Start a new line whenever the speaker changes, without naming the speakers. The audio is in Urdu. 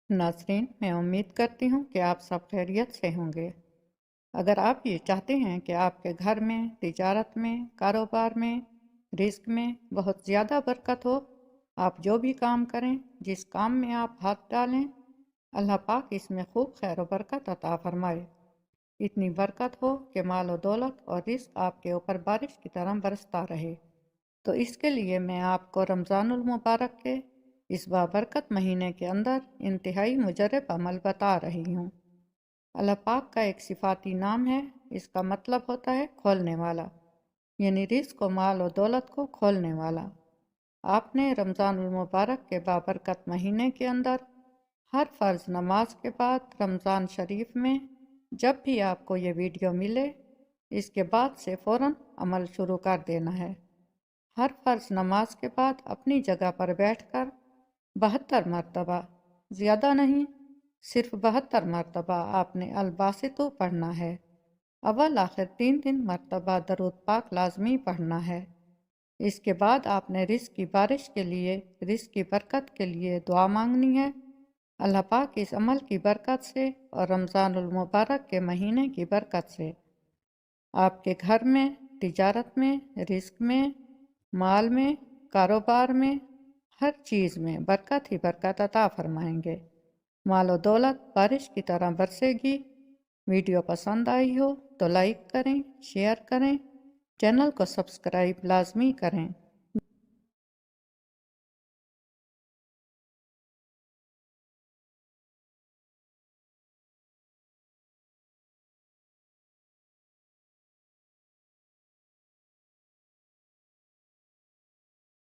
ناظرین، میں امید کرتی ہوں کہ آپ سب خیریت سے ہوں گے۔ اگر آپ یہ چاہتے ہیں کہ آپ کے گھر میں، تجارت میں، کاروبار میں، رزق میں بہت زیادہ برکت ہو، آپ جو بھی کام کریں، جس کام میں آپ ہاتھ ڈالیں، اللہ پاک اس میں خوب خیر و برکت عطا فرمائے۔ اتنی برکت ہو کہ مال و دولت اور رزق آپ کے اوپر بارش کی طرح برستا رہے۔ تو اس کے لیے میں آپ کو رمضان المبارک کے اس بابرکت مہینے کے اندر انتہائی مجرب عمل بتا رہی ہوں۔ اللہ پاک کا ایک صفاتی نام ہے، اس کا مطلب ہوتا ہے کھولنے والا، یعنی رزق و مال و دولت کو کھولنے والا۔ آپ نے رمضان المبارک کے بابرکت مہینے کے اندر ہر فرض نماز کے بعد رمضان شریف میں جب بھی آپ کو یہ ویڈیو ملے، اس کے بعد سے فوراً عمل شروع کر دینا ہے۔ ہر فرض نماز کے بعد اپنی جگہ پر بیٹھ کر 72 مرتبہ، زیادہ نہیں، صرف 72 مرتبہ آپ نے الباسطو پڑھنا ہے۔ اول آخر 3 مرتبہ درود پاک لازمی پڑھنا ہے۔ اس کے بعد آپ نے رزق کی بارش کے لیے، رزق کی برکت کے لیے دعا مانگنی ہے۔ اللہ پاک اس عمل کی برکت سے اور رمضان المبارک کے مہینے کی برکت سے آپ کے گھر میں، تجارت میں، رزق میں، مال میں، کاروبار میں، ہر چیز میں برکت ہی برکت عطا فرمائیں گے۔ مال و دولت بارش کی طرح برسے گی۔ ویڈیو پسند آئی ہو تو لائک کریں، شیئر کریں، چینل کو سبسکرائب لازمی کریں۔